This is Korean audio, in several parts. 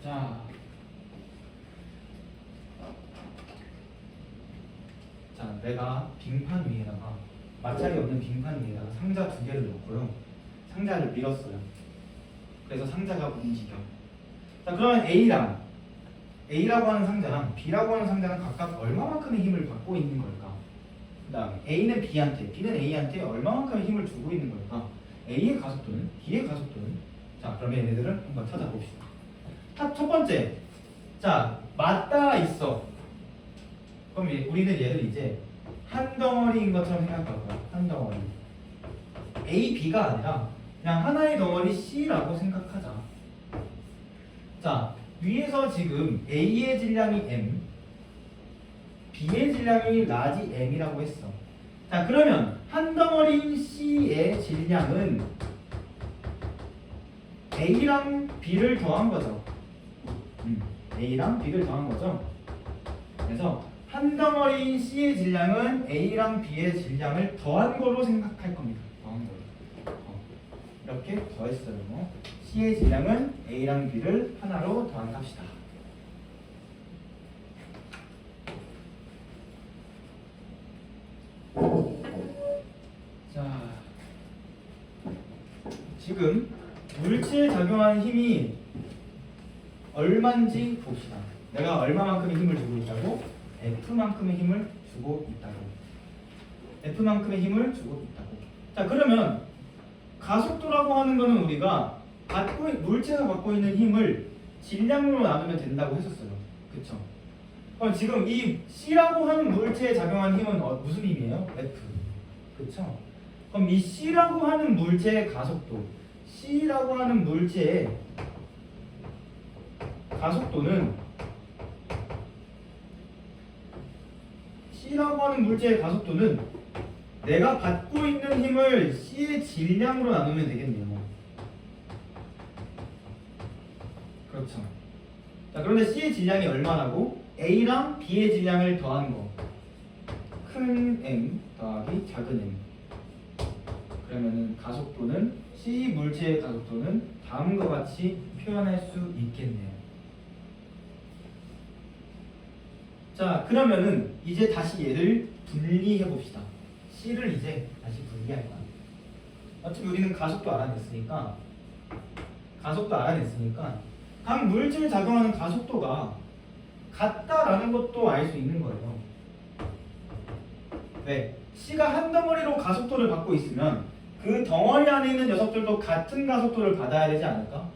자, 내가 빙판 위에다가 마찰이 없는 빙판 위에다가 상자 두 개를 놓고요. 상자를 밀었어요. 그래서 상자가 움직여. 자, 그러면 A라고 하는 상자랑 B라고 하는 상자는 각각 얼마만큼의 힘을 받고 있는 걸까? 그 다음에 A는 B한테, B는 A한테 얼마만큼의 힘을 주고 있는 걸까? A의 가속도는, B의 가속도는? 자, 그러면 얘네들을 한번 찾아봅시다. 첫 번째, 자, 맞닿아 있어. 그럼 우리는 얘를 이제 한 덩어리인 것처럼 생각할 거야. 한 덩어리. A, B가 아니라 그냥 하나의 덩어리 C라고 생각하자. 자, 위에서 지금 A의 질량이 M, B의 질량이 라지 M이라고 했어. 자, 그러면 한 덩어리인 C의 질량은 A랑 B를 더한 거죠. A랑 B를 더한 거죠. 그래서 한 덩어리인 C의 질량은 A랑 B의 질량을 더한 거로 생각할 겁니다. 더한 거로. 이렇게 더했어요. C의 질량은 A랑 B를 하나로 더한 값이다. 자, 지금 물체에 작용하는 힘이 얼마인지 봅시다. 내가 얼마만큼의 힘을 주고 있다고? F만큼의 힘을 주고 있다고. F만큼의 힘을 주고 있다고. 자, 그러면 가속도라고 하는 거는 우리가 물체가 갖고 있는 힘을 질량으로 나누면 된다고 했었어요. 그쵸? 그럼 지금 이 C라고 하는 물체에 작용하는 힘은 무슨 힘이에요? F. 그쵸? 그럼 이 C라고 하는 물체의 가속도, C라고 하는 물체의 가속도는 C라고 하는 물체의 가속도는 내가 받고 있는 힘을 C의 질량으로 나누면 되겠네요. 그렇죠. 자, 그런데 C의 질량이 얼마라고? A랑 B의 질량을 더한 거. 큰 M 더하기 작은 M. 그러면은 가속도는 C 물체의 가속도는 다음과 같이 표현할 수 있겠네요. 자, 그러면은 이제 다시 얘를 분리해 봅시다. C를 이제 다시 분리할 거야. 어차피 우리는 가속도 알아냈으니까 각 물체에 작용하는 가속도가 같다라는 것도 알 수 있는 거예요. 왜? C가 한 덩어리로 가속도를 받고 있으면 그 덩어리 안에 있는 녀석들도 같은 가속도를 받아야 되지 않을까?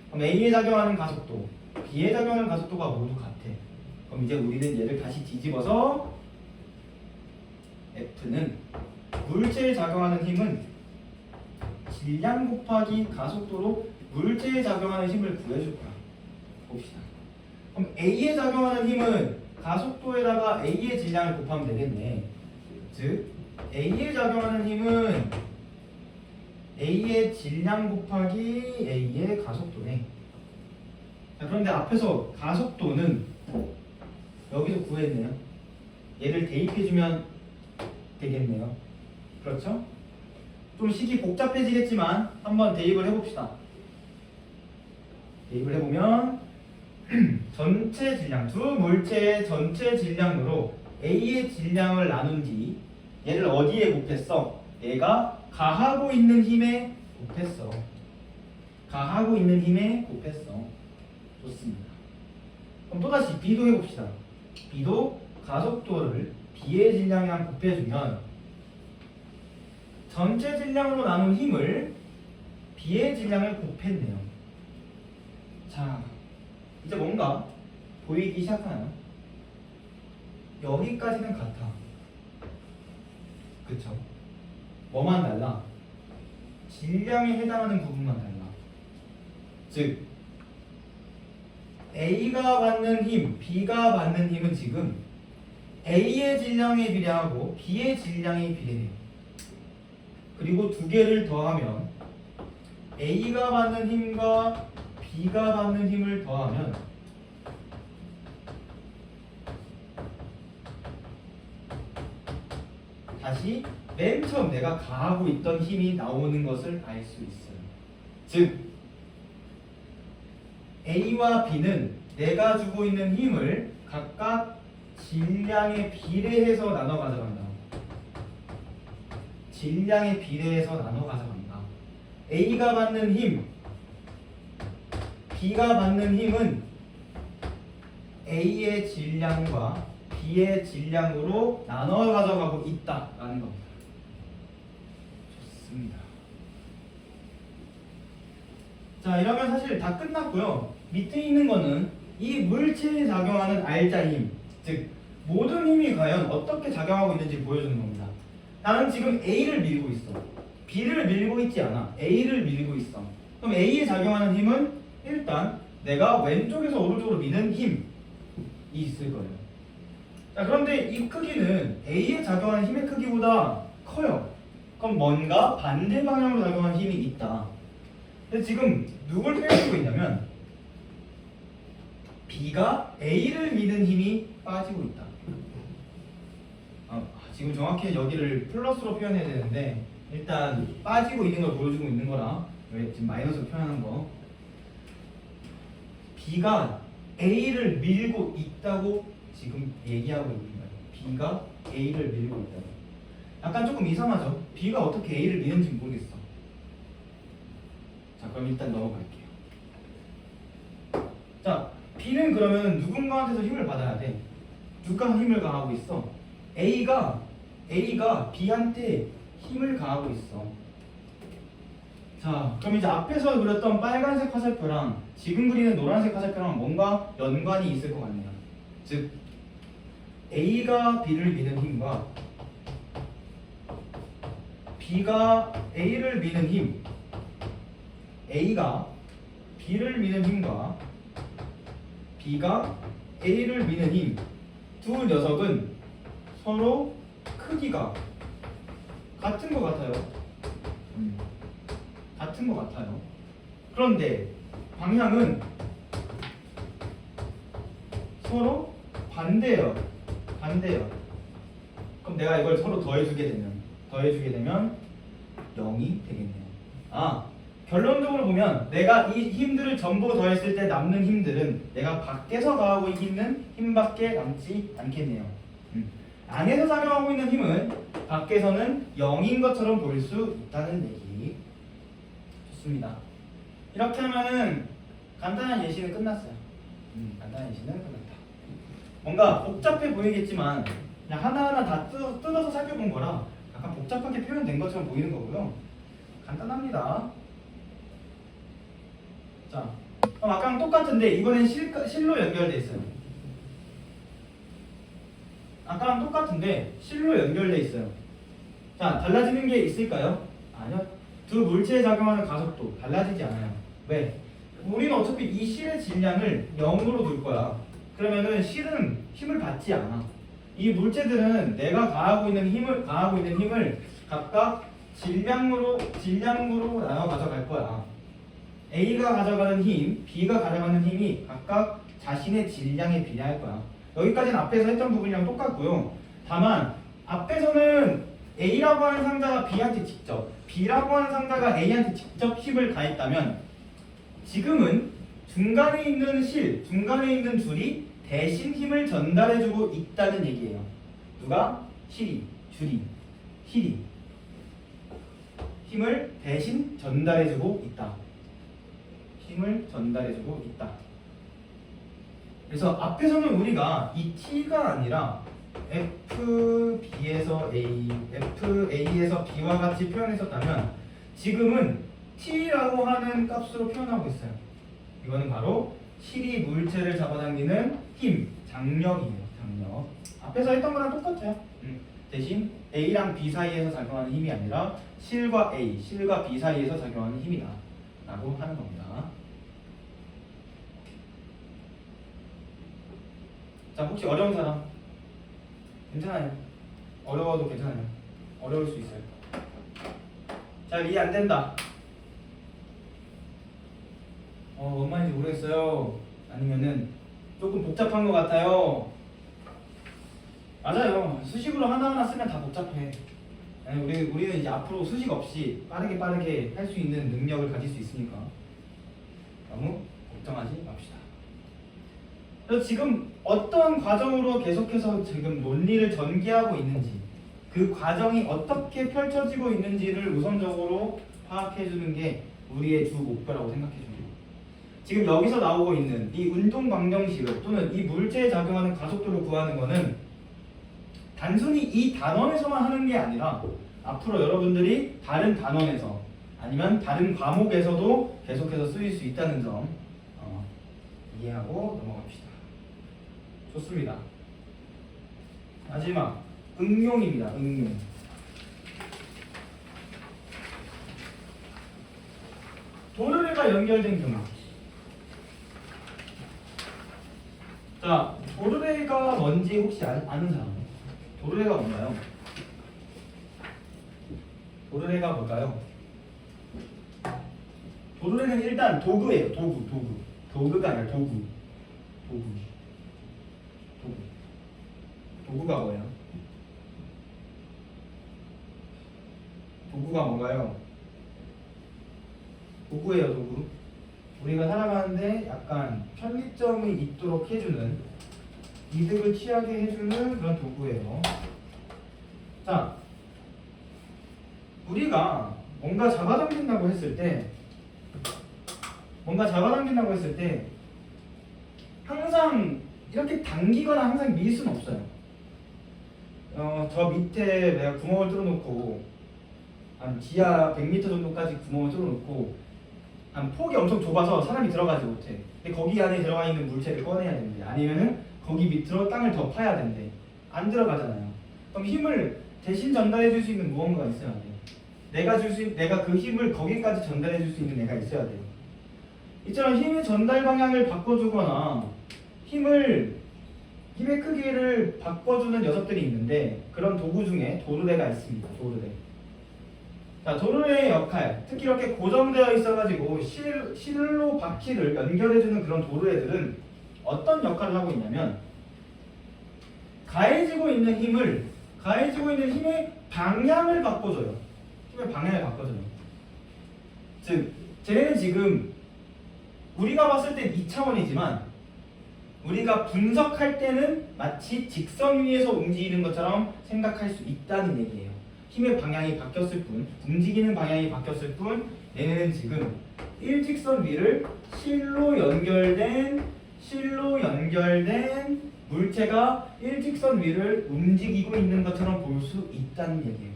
그럼 A에 작용하는 가속도, B에 작용하는 가속도가 모두 같아. 그럼 이제 우리는 얘를 다시 뒤집어서 F는 물체에 작용하는 힘은 질량 곱하기 가속도로 물체에 작용하는 힘을 구해줄 거야. 봅시다. 그럼 A에 작용하는 힘은 가속도에다가 A의 질량을 곱하면 되겠네. 즉 A에 작용하는 힘은 A의 질량 곱하기 A의 가속도네. 자, 그런데 앞에서 가속도는 여기서 구했네요. 얘를 대입해주면 되겠네요. 그렇죠? 좀 식이 복잡해지겠지만 한번 대입을 해봅시다. 대입을 해보면 전체 질량, 두 물체의 전체 질량으로 A의 질량을 나눈 뒤 얘를 어디에 곱했어? 얘가 가하고 있는 힘에 곱했어. 가하고 있는 힘에 곱했어. 좋습니다. 그럼 또다시 B도 해봅시다. B도 가속도를 B의 질량이랑 곱해주면 전체 질량으로 나눈 힘을 B의 질량을 곱했네요. 자, 이제 뭔가 보이기 시작하나요? 여기까지는 같아. 그쵸? 뭐만 달라? 질량에 해당하는 부분만 달라. 즉 A가 받는 힘, B가 받는 힘은 지금 A의 질량에 비례하고 B의 질량에 비례해요. 그리고 두 개를 더하면 A가 받는 힘과 B가 받는 힘을 더하면 다시 맨 처음 내가 가하고 있던 힘이 나오는 것을 알 수 있어요. 즉 A와 B는 내가 주고 있는 힘을 각각 질량에 비례해서 나눠 가져간다. 질량에 비례해서 나눠 가져간다. A가 받는 힘, B가 받는 힘은 A의 질량과 B의 질량으로 나눠 가져가고 있다라는 겁니다. 좋습니다. 자, 이러면 사실 다 끝났고요. 밑에 있는 거는 이 물체에 작용하는 알자 힘, 즉 모든 힘이 과연 어떻게 작용하고 있는지 보여주는 겁니다. 나는 지금 A를 밀고 있어. B를 밀고 있지 않아. A를 밀고 있어. 그럼 A에 작용하는 힘은 일단 내가 왼쪽에서 오른쪽으로 미는 힘이 있을 거예요. 자, 그런데 이 크기는 A에 작용하는 힘의 크기보다 커요. 그럼 뭔가 반대 방향으로 작용하는 힘이 있다. 근데 지금 누굴 빼주고 있냐면 B가 A를 미는 힘이 빠지고 있다. 지금 정확히 여기를 플러스로 표현해야 되는데 일단 빠지고 있는 걸 보여주고 있는 거라 왜 지금 마이너스로 표현한 거. B가 A를 밀고 있다고 지금 얘기하고 있는 거예요. B가 A를 밀고 있다고. 약간 조금 이상하죠? B가 어떻게 A를 미는지 모르겠어. 자, 그럼 일단 넘어갈게요. 자, B는 그러면 누군가한테서 힘을 받아야 돼. 누가 힘을 가하고 있어? A가 B한테 힘을 가하고 있어. 자, 그럼 이제 앞에서 그렸던 빨간색 화살표랑 지금 그리는 노란색 화살표랑 뭔가 연관이 있을 것 같네요. 즉 A가 B를 미는 힘과 B가 A를 미는 힘, A가 B를 미는 힘과 B가 A를 미는 힘, 두 녀석은 서로 크기가 같은 것 같아요. 같은 것 같아요. 그런데 방향은 서로 반대예요. 반대예요. 그럼 내가 이걸 서로 더해주게 되면 0이 되겠네요. 결론적으로 보면 내가 이 힘들을 전부 더했을 때 남는 힘들은 내가 밖에서 가하고 있는 힘밖에 남지 않겠네요. 안에서 작용하고 있는 힘은 밖에서는 0인 것처럼 보일 수 있다는 얘기. 좋습니다. 이렇게 하면은 간단한 예시는 끝났어요. 간단한 예시는 끝났다. 뭔가 복잡해 보이겠지만 그냥 하나하나 다 뜯어서 살펴본 거라 약간 복잡하게 표현된 것처럼 보이는 거고요. 간단합니다. 자, 그럼 아까랑 똑같은데 이번엔 실로 연결돼 있어요. 아까랑 똑같은데 실로 연결돼 있어요. 자, 달라지는 게 있을까요? 아니요. 두 물체에 작용하는 가속도 달라지지 않아요. 왜? 우리는 어차피 이 실의 질량을 0으로 둘 거야. 그러면은 실은 힘을 받지 않아. 이 물체들은 내가 가하고 있는 힘을 각각 질량으로 나눠 가져갈 거야. A가 가져가는 힘, B가 가져가는 힘이 각각 자신의 질량에 비례할 거야. 여기까지는 앞에서 했던 부분이랑 똑같고요. 다만 앞에서는 A라고 하는 상자가 B한테 직접, B라고 하는 상자가 A한테 직접 힘을 가했다면 지금은 중간에 있는 줄이 대신 힘을 전달해주고 있다는 얘기예요. 누가? 실이 힘을 대신 전달해주고 있다. 힘을 전달해주고 있다. 그래서 앞에서는 우리가 이 T가 아니라 FB에서 A, FA에서 B와 같이 표현했었다면 지금은 T라고 하는 값으로 표현하고 있어요. 이거는 바로 실이 물체를 잡아당기는 힘, 장력이에요. 장력. 앞에서 했던 거랑 똑같아요. 대신 A랑 B 사이에서 작용하는 힘이 아니라 실과 A, 실과 B 사이에서 작용하는 힘이다 라고 하는 겁니다. 자, 혹시 어려운 사람? 괜찮아요. 어려워도 괜찮아요. 어려울 수 있어요. 자, 이해 안 된다. 뭔 말인지 모르겠어요. 아니면은 조금 복잡한 것 같아요. 맞아요. 수식으로 하나하나 쓰면 다 복잡해. 우리는 이제 앞으로 수식 없이 빠르게 할 수 있는 능력을 가질 수 있으니까 너무 걱정하지 맙시다. 그래서 지금 어떤 과정으로 계속해서 지금 논리를 전개하고 있는지, 그 과정이 어떻게 펼쳐지고 있는지를 우선적으로 파악해 주는 게 우리의 주 목표라고 생각해 줍니다. 지금 여기서 나오고 있는 이 운동 방정식을 또는 이 물체에 작용하는 가속도를 구하는 거는 단순히 이 단원에서만 하는 게 아니라 앞으로 여러분들이 다른 단원에서 아니면 다른 과목에서도 계속해서 쓰일 수 있다는 점 이해하고 넘어갑시다. 좋습니다. 마지막 응용입니다. 응용. 도르래가 연결된 경우. 자, 도르래가 뭔지 혹시 아는 사람? 도르래가 뭔가요? 도르래가 뭘까요? 도르래는 일단 도구예요. 도구. 도구가 아니라 도구. 도구가 뭐예요? 도구가 뭔가요? 도구예요, 도구. 우리가 살아가는데 약간 편리점이 있도록 해주는, 이득을 취하게 해주는 그런 도구예요. 자, 우리가 뭔가 잡아당긴다고 했을 때 항상 이렇게 당기거나 항상 밀 수는 없어요. 저 밑에 내가 구멍을 뚫어놓고 한 지하 100m 정도까지 구멍을 뚫어놓고 한 폭이 엄청 좁아서 사람이 들어가지 못해. 근데 거기 안에 들어가 있는 물체를 꺼내야 되는데, 아니면은 거기 밑으로 땅을 더 파야 된대. 안 들어가잖아요. 그럼 힘을 대신 전달해 줄 수 있는 무언가가 있어야 돼. 내가 그 힘을 거기까지 전달해 줄 수 있는 애가 있어야 돼요. 이처럼 힘의 전달 방향을 바꿔주거나 힘의 크기를 바꿔주는 녀석들이 있는데, 그런 도구 중에 도르래가 있습니다. 도르래. 자, 도르래의 역할, 특히 이렇게 고정되어 있어가지고 실로 바퀴를 연결해주는 그런 도르래들은 어떤 역할을 하고 있냐면, 가해지고 있는 힘의 방향을 바꿔줘요. 힘의 방향을 바꿔줘요. 즉, 쟤네는 지금 우리가 봤을 땐 2차원이지만 우리가 분석할 때는 마치 직선 위에서 움직이는 것처럼 생각할 수 있다는 얘기예요. 힘의 방향이 바뀌었을 뿐, 움직이는 방향이 바뀌었을 뿐, 얘네는 지금 일직선 위를 실로 연결된 물체가 일직선 위를 움직이고 있는 것처럼 볼 수 있다는 얘기예요.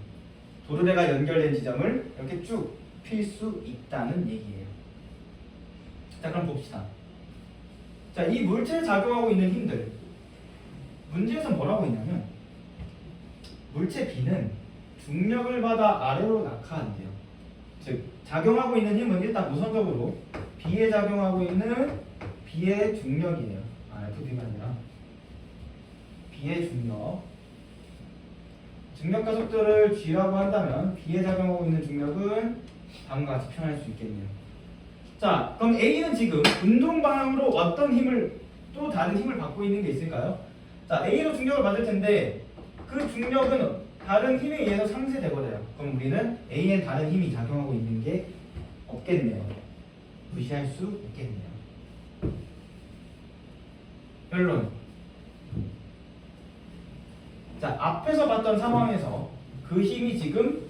도르래가 연결된 지점을 이렇게 쭉 필 수 있다는 얘기예요. 자, 그럼 봅시다. 자, 이 물체에 작용하고 있는 힘들, 문제에서 뭐라고 했냐면, 물체 B는 중력을 받아 아래로 낙하한대요. 즉, 작용하고 있는 힘은 일단 우선적으로 B에 작용하고 있는 B의 중력이에요. FB가 아니라 B의 중력. 중력 가속도를 G라고 한다면 B에 작용하고 있는 중력은 다음과 같이 표현할 수 있겠네요. 자, 그럼 A는 지금 운동 방향으로 어떤 힘을, 또 다른 힘을 받고 있는 게 있을까요? 자, A로 중력을 받을 텐데 그 중력은 다른 힘에 의해서 상쇄되버려요. 그럼 우리는 A엔 다른 힘이 작용하고 있는 게 없겠네요. 무시할 수 있겠네요. 결론. 자, 앞에서 봤던 상황에서 그 힘이 지금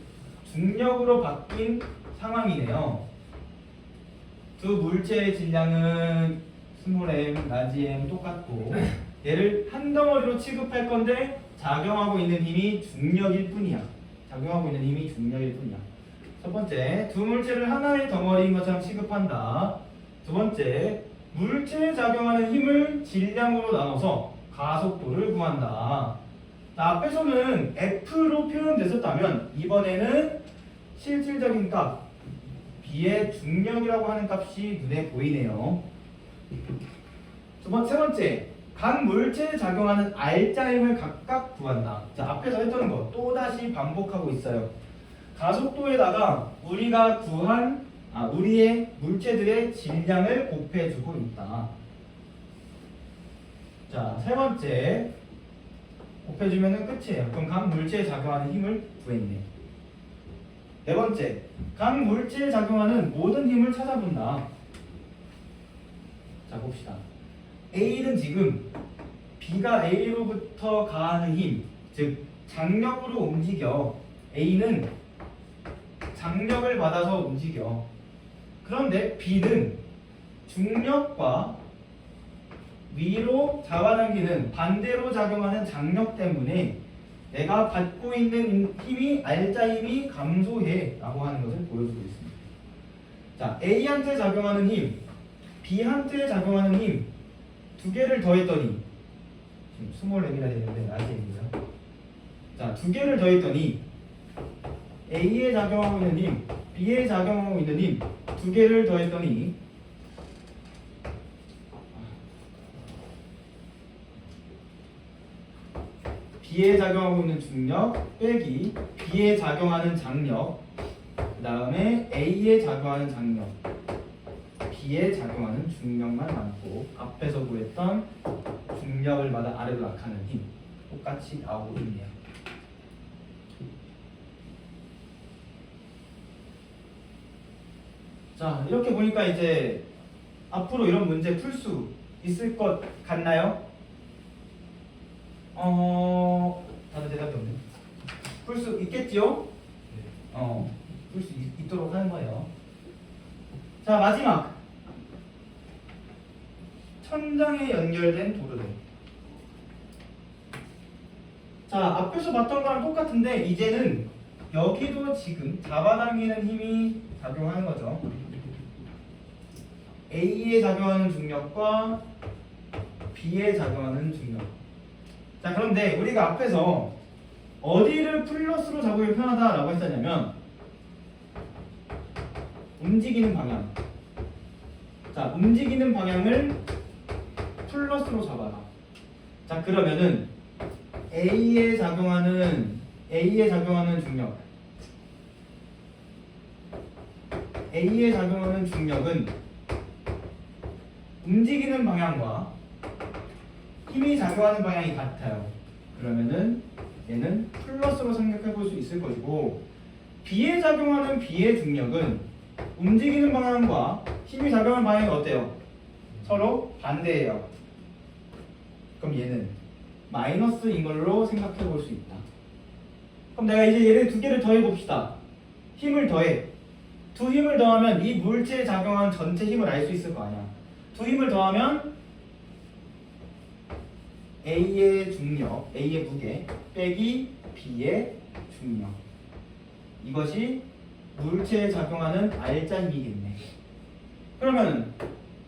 중력으로 바뀐 상황이네요. 두 물체의 질량은 스몰 m, 라지 m 똑같고, 얘를 한 덩어리로 취급할 건데 작용하고 있는 힘이 중력일 뿐이야. 첫 번째, 두 물체를 하나의 덩어리인 것처럼 취급한다. 두 번째, 물체에 작용하는 힘을 질량으로 나눠서 가속도를 구한다. 자, 앞에서는 F로 표현됐었다면 이번에는 실질적인 값, B의 중력이라고 하는 값이 눈에 보이네요. 세 번째, 각 물체에 작용하는 R자임을 각각 구한다. 자, 앞에서 했던 거 또다시 반복하고 있어요. 가속도에다가 우리가 구한 우리의 물체들의 질량을 곱해주고 있다. 자, 세 번째, 곱해주면 끝이에요. 그럼 각 물체에 작용하는 힘을 구했네. 네 번째, 각 물체에 작용하는 모든 힘을 찾아본다. 자 봅시다. A는 지금 B가 A로부터 가하는 힘, 즉 장력으로 움직여. A는 장력을 받아서 움직여. 그런데 B는 중력과 위로 잡아당기는 반대로 작용하는 장력 때문에 내가 받고 있는 힘이 알짜 힘이 감소해 라고 하는 것을 보여주고 있습니다. 자, A한테 작용하는 힘, B한테 작용하는 힘 두 개를 더했더니 지금 스몰 m이라 되는데 아직 m이죠. 자, 두 개를 더했더니 A에 작용하고 있는 힘, B에 작용하고 있는 힘 두 개를 더했더니 B에 작용하고 있는 중력 빼기 B에 작용하는 장력, 그 다음에 A에 작용하는 장력, B에 작용하는 중력만 남고 앞에서 구했던 중력을 받아 아래로 낙하는 힘 똑같이 나오고 있네요. 자, 이렇게 보니까 이제 앞으로 이런 문제 풀 수 있을 것 같나요? 다들 대답이 없네. 풀 수 있겠지요? 풀 수 있도록 하는 거예요. 자, 마지막. 천장에 연결된 도르래. 자, 앞에서 봤던 거랑 똑같은데 이제는 여기도 지금 잡아당기는 힘이 작용하는 거죠. A에 작용하는 중력과 B에 작용하는 중력. 자, 그런데 우리가 앞에서 어디를 플러스로 잡으면 편하다라고 했었냐면 움직이는 방향. 자, 움직이는 방향을 플러스로 잡아라. 자, 그러면은 A에 작용하는 중력, A에 작용하는 중력은 움직이는 방향과 힘이 작용하는 방향이 같아요. 그러면은 얘는 플러스로 생각해 볼 수 있을 것이고, B에 작용하는 B의 중력은 움직이는 방향과 힘이 작용하는 방향이 어때요? 서로 반대예요. 그럼 얘는 마이너스인 걸로 생각해 볼 수 있다. 그럼 내가 이제 얘를 두 개를 더해 봅시다. 힘을 더해. 두 힘을 더하면 이 물체에 작용하는 전체 힘을 알 수 있을 거 아니야. 두 힘을 더하면 A의 중력, A의 무게 빼기 B의 중력. 이것이 물체에 작용하는 알짜 힘이겠네. 그러면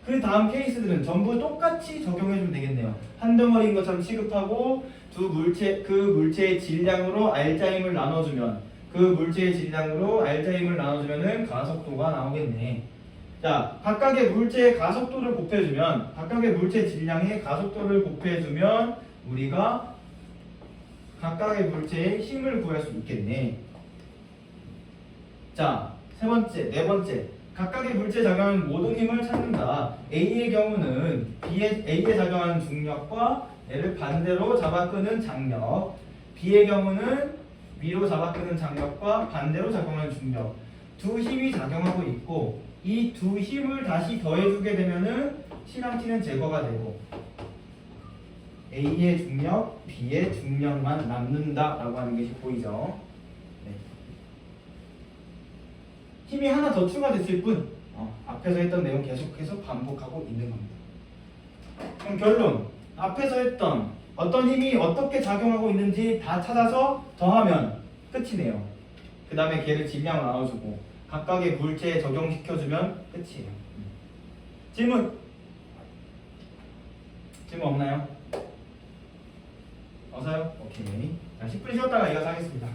그 다음 케이스들은 전부 똑같이 적용해주면 되겠네요. 한 덩어리인 것처럼 취급하고 그 물체의 질량으로 알짜 힘을 나눠주면 그 물체의 질량으로 알짜 힘을 나눠주면은 가속도가 나오겠네. 자, 각각의 물체의 가속도를 곱해주면 각각의 물체 질량의 가속도를 곱해주면 우리가 각각의 물체의 힘을 구할 수 있겠네. 자, 네 번째. 각각의 물체에 작용하는 모든 힘을 찾는다. A의 경우는 A에 작용하는 중력과 얘를 반대로 잡아끄는 장력, B의 경우는 위로 잡아끄는 장력과 반대로 작용하는 중력. 두 힘이 작용하고 있고 이 두 힘을 다시 더해주게 되면은 실한 T는 제거가 되고 A의 중력, B의 중력만 남는다라고 하는 것이 보이죠. 네. 힘이 하나 더 추가됐을 뿐 앞에서 했던 내용 계속해서 반복하고 있는 겁니다. 그럼 결론, 앞에서 했던 어떤 힘이 어떻게 작용하고 있는지 다 찾아서 더하면 끝이네요. 그 다음에 걔를 질량을 나눠주고 각각의 물체에 적용시켜주면 끝이에요. 질문 없나요? 어서요? 오케이. 자, 10분 쉬었다가 이어서 하겠습니다.